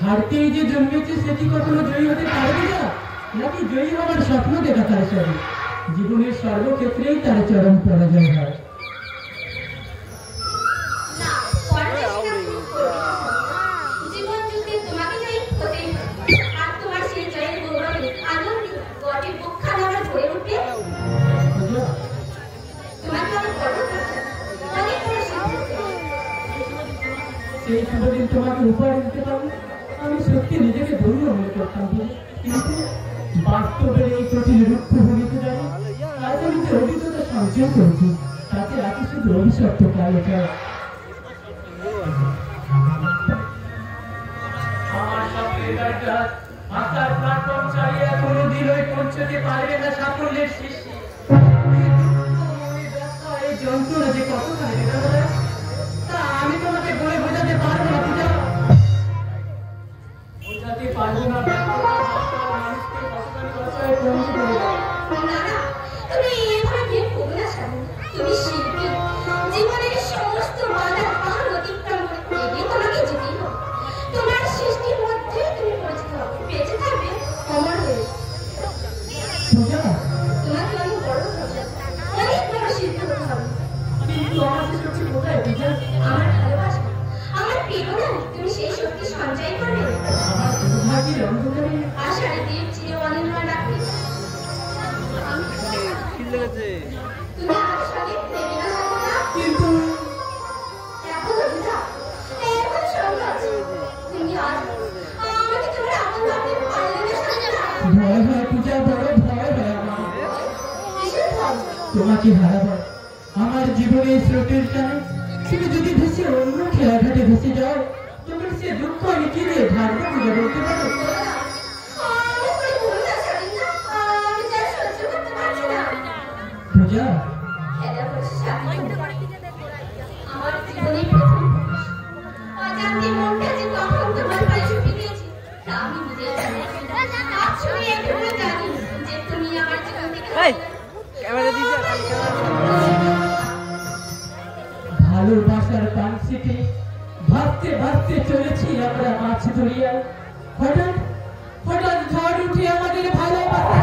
হারতেই যে জন্মেছে সেটি কখনো জয়ী হতে পারবে না, নাকি জয়ী হওয়ার স্বপ্ন দেখা তার সাথে জীবনের সর্বক্ষেত্রেই তার চরম পরাজয় হয়। সেই শুভদিন তোমাকে উপহার দিতে পারবো আমি সত্যি নিজেকে ধন্য মনে করতাম, কিন্তু বাস্তবের এই কঠিন রুক্ষ ভূমিতে যাবো আজ আমি যে অভিজ্ঞতা সঞ্চয় করেছি তাতে এত শুধু অভিশপ্ত কালটা। আমার স্বপ্নের গাড়িটা আশার প্ল্যাটফর্ম চালিয়ে কোনোদিনই পৌঁছতে পারবে না সাফল্যের শীর্ষে। এই যন্ত্রণা যে কতটা তা আমি তোমাকে বলে বোঝাতে পারবো না, বোঝাতে পারবো না। তোমাকে হারাবো আমার জীবনের স্রোতের টানে, তুমি যদি ভেসে অন্য খেলাঘাটে ভেসে যাও তোমার সে দুঃখ আমি কি দিয়ে ঢাকবো খুঁজে বলতে পারো? পূজা ভালোবাসার পানসিতে ভাবতে ভাবতে চলেছি আমরা মাছ ধরিয়া, হঠাৎ হঠাৎ ঝড় উঠে আমাদের ভালোবাসা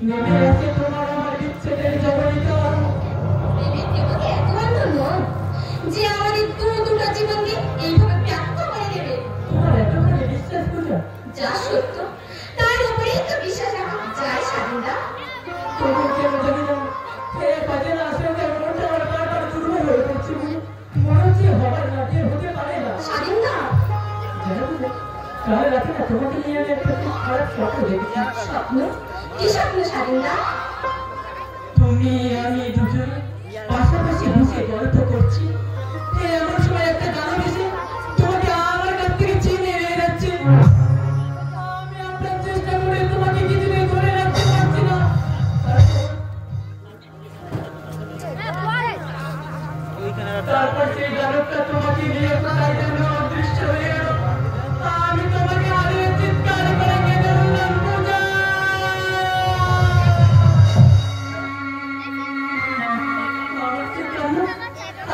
নেমে আসে তোমার আমার বিচ্ছেদের জবনিকা। যে আমাদের দুটো জীবনকে এইভাবে ব্যক্ত করে দেবে, তোমার এতখানি বিশ্বাস পূজা? যা সত্য তার উপরেই তো বিশ্বাস রাখা যায় স্বাধীনতা। তবু কেন জানি না খেয়ে বাজে না আসলে মনটা আমার বারবার দুর্বল হয়ে পড়ছে, মনে হচ্ছে হবার না দিয়ে হতে পারে না। স্বাধীনতা কাল রাতে না তোমাকে নিয়ে আমি একটা খুব খারাপ স্বপ্ন দেখেছি। স্বপ্ন? কি স্বপ্ন স্বাধীনতা? তুমি আমি দুজনে পাশাপাশি বসে গল্প করছি, এমন সময় একটা গান এসে তোমাকে আমার কাছ থেকে চিনে নিয়ে যাচ্ছে। আমি আপনার চেষ্টা করে তোমাকে কিছুদিন ধরে রাখতে পারছি না, তারপর সেই গানটা তোমাকে নিয়ে কোথায় যেন অদৃশ্য হয়ে গেল। আমি তোমাকে আরে চিৎকার করে কেঁদে বললাম, পূজা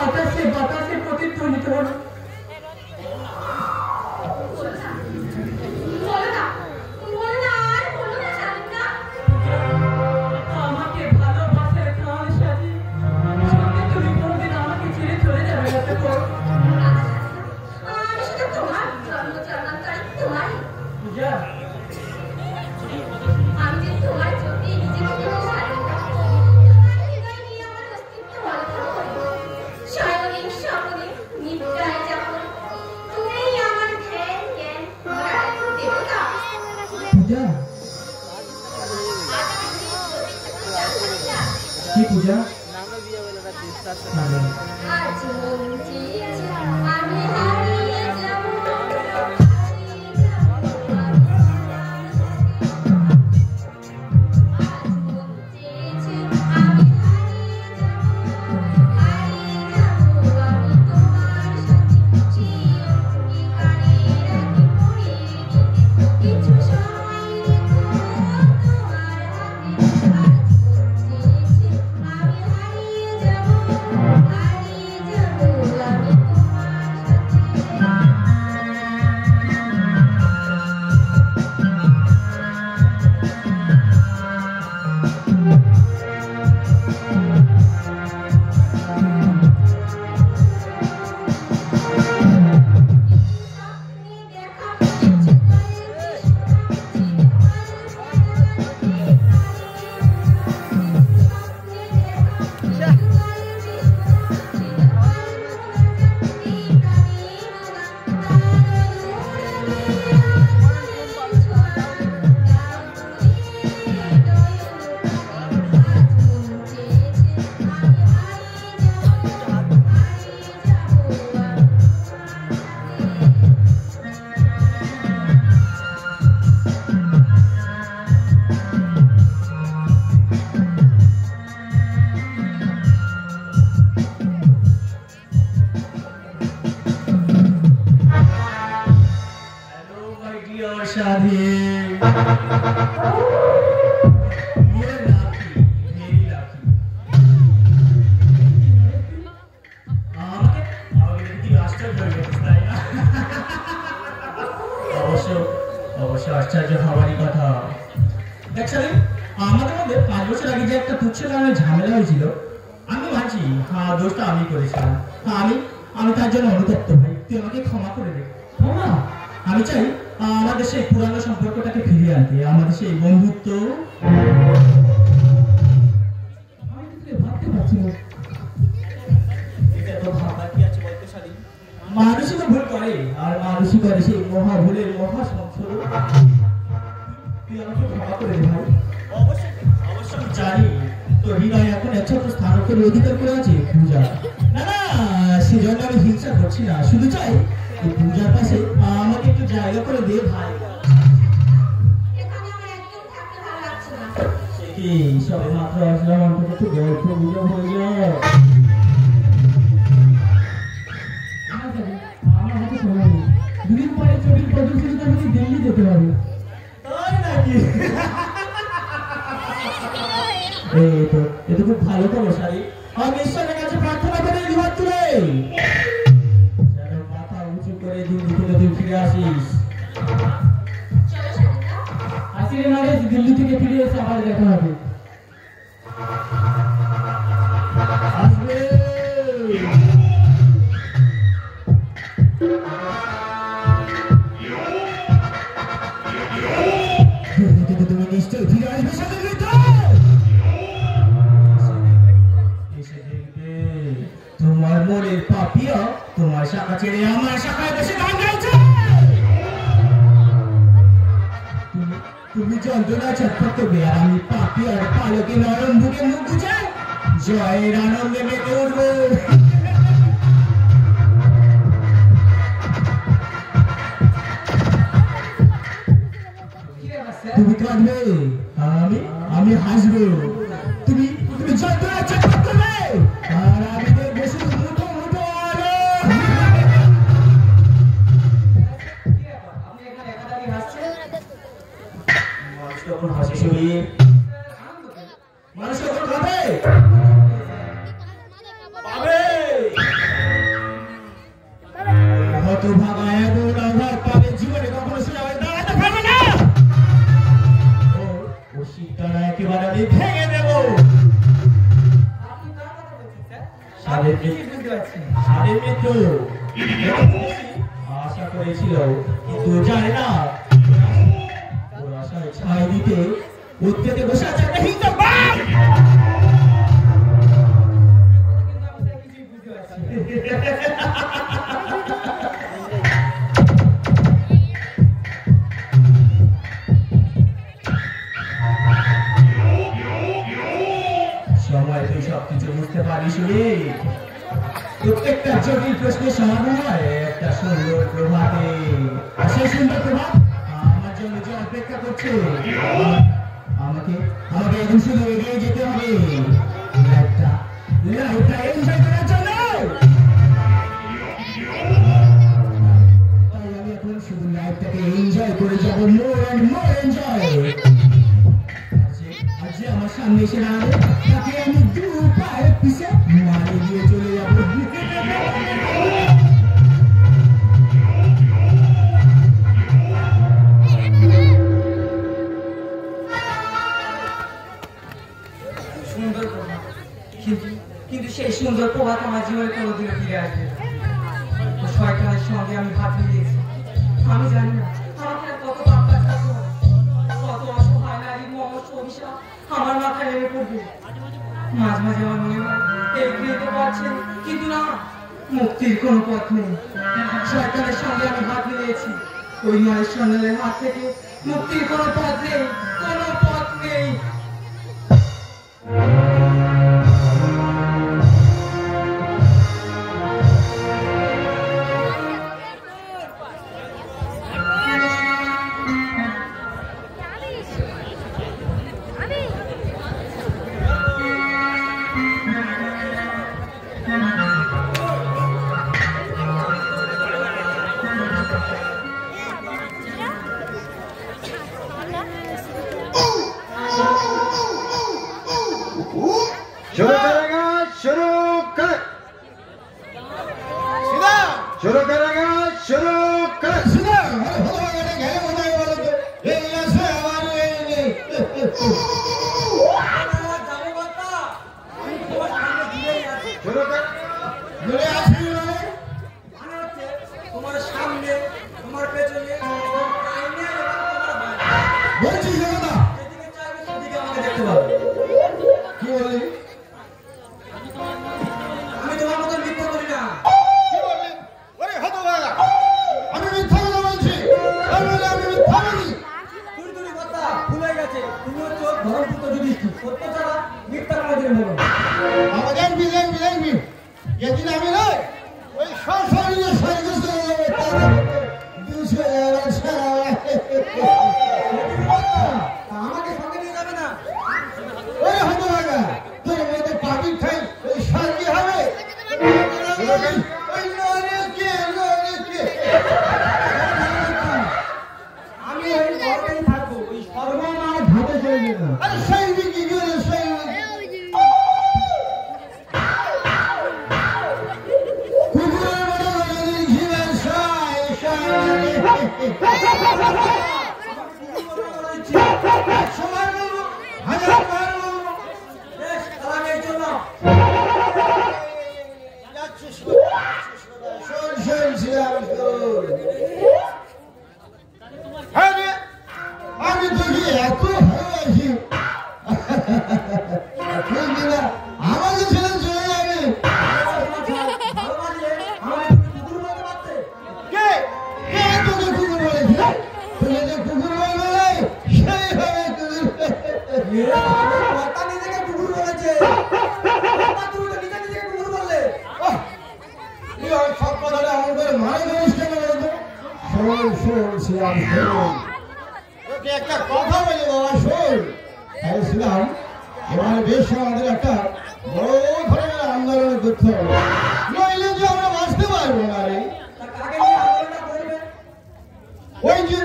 আকাশে বাতাসে প্রতিধ্বনিত হলো। আমাকে ভালোবাসার গান সাজিয়ে সত্যি তুমি কোনদিন আমাকে ছেড়ে চলে যাবে না তো? পূজা আমি যে তোমার চোখে নিজেকে স্বাধীনতা, হৃদয় নিয়ে আমার অস্তিত্ব বন্ধ করি। সায়নে স্বপ্নে নিদ্রায় যখন তুমি আমার ধ্যান জ্ঞান দেবতা। পূজা কি পূজা? আজ মন চেয়েছে আমি হারিয়ে যাব, হারিয়ে যাব সাধে অবশ্য আশ্চর্য হওয়ারই কথা। দেখছিলেন আমাদের মধ্যে 5 বছর আগে যে একটা তুচ্ছ কারণে ঝামেলা হয়েছিল, আমি মানছি হ্যাঁ দোষটা আমি করেছিলাম। আমি তার জন্য অনুতপ্ত ভাই, তুই আমাকে ক্ষমা করে দে। ক্ষমা? আমি চাই আমাদের সেই পুরানো সম্পর্কটাকে ফিরিয়ে আনতে, আমাদের সেই বন্ধুত্ব। আমি তো ভাবতে পারছি না এটা তো ভাবার কি আছে বলতে শালী। মানুষই তো ভুল করে, আর মানুষই করে সেই মহা ভুলের মহা সংশোধন। তুই আমাকে ক্ষমা করে দে ভাই। অবশ্যই আমি জানি তোর হৃদয়ে এখন একমাত্র স্থান করে অধিকার করে আছে পূজা। না না, সেজন্য আমি হিংসা করছি না, শুধু চাই এই পূজার পাশে আমাকে একটু জায়গা করে দে ভাই। এখানে আমার একদম থাকতে ভালো লাগছে না। কি সবে মাত্র আসলাম, অন্তত একটু গল্প গুজব হয়ে যায়। আমার হাতে সময় নেই, 2 দিন পরে ছবির প্রদর্শনীতে আমাকে দিল্লি যেতে হবে। তাই নাকি? এটা খুব ভালো খবর শালী। আমি ঈশ্বরের কাছে প্রার্থনা করে নিবাদ তুলে যেন মাথা উঁচু করে দিল্লি থেকে তুই ফিরে আসিস। চলো শালিকা। আসিরে না রে, দিল্লি থেকে ফিরে এসে আবার দেখা হবে। আসবে তুমি নিশ্চয় ফিরে আসবে সাথে। তোমার মনের পাপিয়া তোমার শাখা ছেড়ে আমার শাখায় বসে গান গাইছে। তুমি যন্ত্রণা ছটফট করবে, আর আমি পাপিয়ার পালকে নরম বুকে মুখ গুজে জয়ের আনন্দে মেতে উঠবো। তুমি কাঁদবে, আমি হাসবো। তুমি যন্ত্রণা ছটফট করবে, আর আমি দেখবো শুধু মুঠো মুঠো আলো। আপনি এখানে একা দাঁড়িয়ে হাসছেন? মানুষ যখন হাসি শুনি, মানুষ যখন কাঁদে পাবে। হতভাগা এমন আঘাত পাবে জীবনে কখনো সে দাঁড়াতে পারবে না। ও শীতটা একেবারে আমি ভেঙে দেবো। সাদের মৃত্যু আশা করেছিল, কিন্তু জানে না ওর আশায় ছাই দিতে উঠতে বসে আছে একটা হিংস্র বাঘ। সময় তুই সবকিছু বুঝতে পারিস রে। প্রত্যেকটা জটিল প্রশ্নের সমাধান হয় একটা সুন্দর প্রভাতে। সেই সুন্দর প্রভাত আমার জন্য যে অপেক্ষা করছে, আমাকে এখন শুধু এগিয়ে যেতে হবে লাইফটা এনজয় করার জন্য। তাই আমি এখন শুধু লাইফটাকে এনজয় করে যাবো, মোর অ্যান্ড মোর এনজয়। আজ যে আমার সামনে এসে দাঁড়াবে, তাকে আমি 2 পায়ের পিছে মারি দিয়ে চলে যাবো। সুন্দর প্রভাত, কিন্তু সেই সুন্দর প্রভাত আমার জীবনে কোনোদিনও ফিরে আসবে না। শয়তানের সঙ্গে আমি হাত মিলিয়েছি। আমি জানি না আমাকে আর কত পাপ কাজ করতে হবে, কত অসহায় নারীর মমস্য অভিশাপ আমার মাথায় নেমে পড়বে। মাঝে মাঝে আমার মনে হয় এগিয়ে যেতে পারছেন, কিন্তু না, মুক্তির কোনো পথ নেই। শয়তানের সঙ্গে আমি হাত মিলিয়েছি, ওই মায়ের সন্ন্যালের হাত থেকে মুক্তির কোনো পথ নেই, কোনো পথ নেই। শুরু করেগা শুরু করে শুরু তোমার সামনে তোমার পেছনে বলছি জনতা যেদিকে চাইবে সেদিকে আমাকে দেখতে পাবে। কি বললি আমি তোমার মতো মিথ্যা করি না। কি বললি ওরে হতভাগা আমি মিথ্যা কথা বলছি আমি মিথ্যা বলি তুই কথা ভুলে গেছে তুমি হচ্ছে ধর্মপুত্র যুধিষ্ঠির সত্য ছাড়া মিথ্যা কোনোদিন বলো না। আমাদের দেখবি যেদিন আমি নয় ওই সশরীরে সৈকতে আমাকে সঙ্গে নিয়ে যাবে না। ওই হতভাগা তোর মধ্যে পাবি খাই ওই শান্তি হবে ওই লড়ে কে আমি ওই ঘরেই থাকবো ওই সর্বমার ঘাটে চলে যেত। আরে সৈনিক কি করে সৈনিক কুকুরের মতো যদি জীবন সায় সময় বলবো হাজার বার বলবো বেশ তাহলে এই জন্য আমি তোকে এত ভালোবাসি আমাকে ছেড়ে চলে যাবে ভালোবাসলে আমাকে তুমি কুকুর বলতে পারতে। কে কে তোকে কুকুর বলেছে তোকে যে কুকুর বলবে নাই সেই হবে কুকুর কথা নিজেকে কুকুর বলেছে। তুমি তো নিজেকে কুকুর বললে। সব কথাটা আমার করে মানে করিস কেন বলতো শোন শ্রীরাম শোন ওকে একটা কথা বলি বাবা শোন আরে শ্রীরাম এবার বেশ আমাদের একটা বড় ধরনের আন্দোলন করতে হবে নইলে যে আমরা বাঁচতে পারবো না রে তা কাকে নিয়ে আন্দোলনটা করবে? ওই যে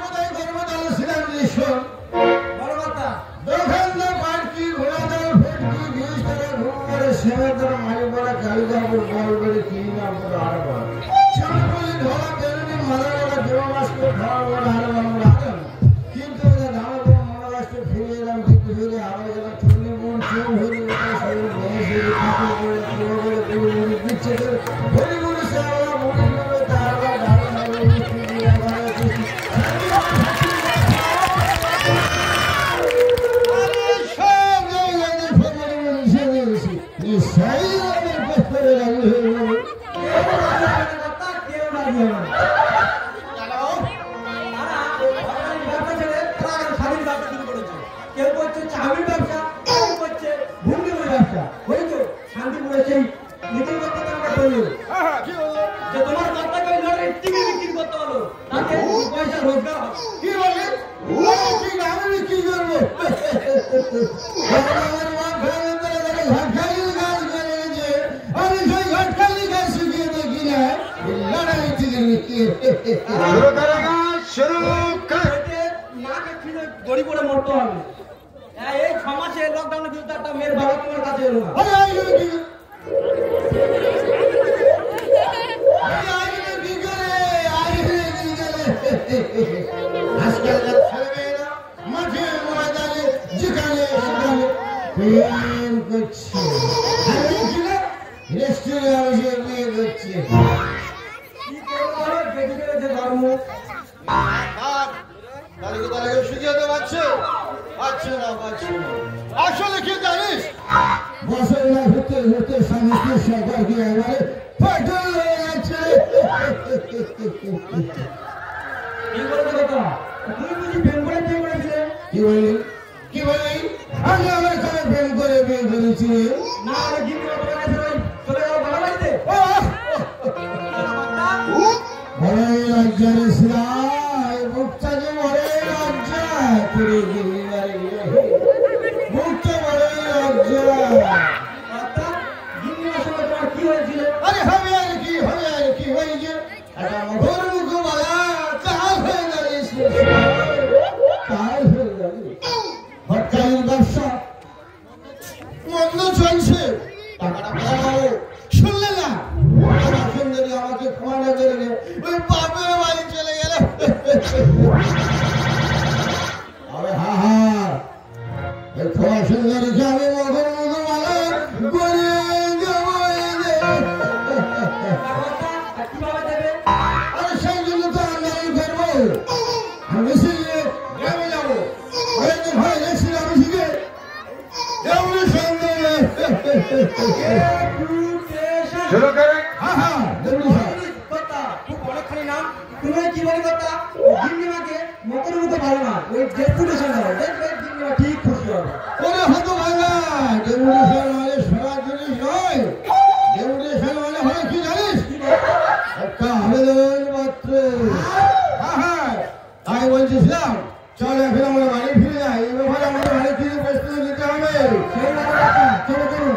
কোথায় করবো তাহলে শ্রীরাম শোন বড় কথা দোকানদার পাটকি ঘোড়াদার ফেটকি বিষ টাকা ঘুম করে সেবাদার মারি পড়া কালিকাপুর বল করে কিনি না পুরো আড়বা চাঁদপুরি ধরা বেরুনি মাদারা দেবামাস্ত খাওয়া বড় হারবা কিন্তু দামে কোনো মনোরাষ্ট্রে ফিরে এলাম কিন্তু ফিরে আরো গেলাম চল্লি মন চোখ হরি সেই বয়সের ঠাকুর করে পুরো করে পুরো মনে দিচ্ছে হরি মনে সেবা মনে মনে তারবা ঢালা হবে মিষ্টি দিয়ে আবার সব জায়গায় ফেলে মিশে দিয়েছি এই সাই আমাদের পক্ষে রাজি হয়ে গেল কথা কেউ রাজি হবে না। তারা সরকারি ব্যবসা ছেড়ে তারা এখন স্বাধীন ব্যবসা শুরু করেছে। কেউ করছে চাউমিন ব্যবসা, কেউ করছে ঘুগনির ব্যবসা। ওই তো শান্তিপুরে সেই নীতির কথা আমরা বললো কি বললো যে তোমার কর্তাকে ওই লড়াই টিভি বিক্রি করতে হলো তাতে পয়সা রোজগার হবে। কি বলে ও ঠিক আমি কি করবো আমার মা ফেলে ঘাটখালি গাছ করে যে আমি সেই ঘাটখালি গাছ শিখিয়ে দেখি না লড়াই থেকে শুরু করেগা শুরু কর এতে নাকে খিদে দড়ি পড়ে মরতে হবে। এই 6 মাসে লকডাউনে কিন্তু একটা মেয়ের বাবা তোমার কাছে এলো না। আরে আই কি আজকালকার ছেলেমেয়েরা মাঠে ময়দানে যেখানে সেখানে প্রেম করছে আর ওই কিনা রেস্টুরেন্টে বিয়ে করছে কি করবো বলো, বেটিদের যে ধর্ম। তাহলে শিখিয়ে পারছে না আসলে কি জানিস বছর না হতে হতে সমস্ত সরকারকে এবারে পাঠন হয়ে যাচ্ছে কি বলতে কথা? তুমি বুঝি প্রেম করে বিয়ে করেছিলে? কি বলি আমি আমার কাছে প্রেম করে বিয়ে করেছি না আমি গিন্নি তোমার কাছে চলে যাবো বাবা বাড়িতে। বড়ই লজ্জা রে সিরাই মুখটা যে বড়ই লজ্জা করে গিয়ে মুখটা বড়ই লজ্জা কথা গিন্নি আসলে তোমার কি হয়েছিল? আরে হবে আর কি ওই যে একটা মধুর মুখ বলা কাল হয়ে দাঁড়িয়েছে হটকালীন ব্যবসা মন্দ চলছে রেখে আমি মগর মতো মালা গড়িয়ে যাবো এই যে। কিভাবে দেবে? আরে সেই জন্য তো আন্দোলন করবো। আমি শিখে গ্রামে যাবো। অনেকদিন হয়ে গেছি আমি শিখে এমনি সন্দেহে। শুরু করে। হ্যাঁ হ্যাঁ দেখুন স্যার। কথা, খুব অনেকখানি নাম। তুমি কি বলি কথা? গিন্নিমাকে মকরের মতো ভালো না। ওই ডেপুটেশন দাও। দেখবে গিন্নিমা ঠিক খুশি হবে। ওরে হতো ভাঙা ডেপুটেশন মানে সোনা জিনিস নয়। ডেপুটেশন মানে হয় কি জানিস? একটা আবেদন মাত্র। হ্যাঁ হ্যাঁ তাই বলছিলাম চল এখন আমরা বাড়ি ফিরে যাই। এই ব্যাপারে আমাদের বাড়ি ফিরে প্রস্তুতি নিতে হবে। সেই ব্যাপারে চলো চলো।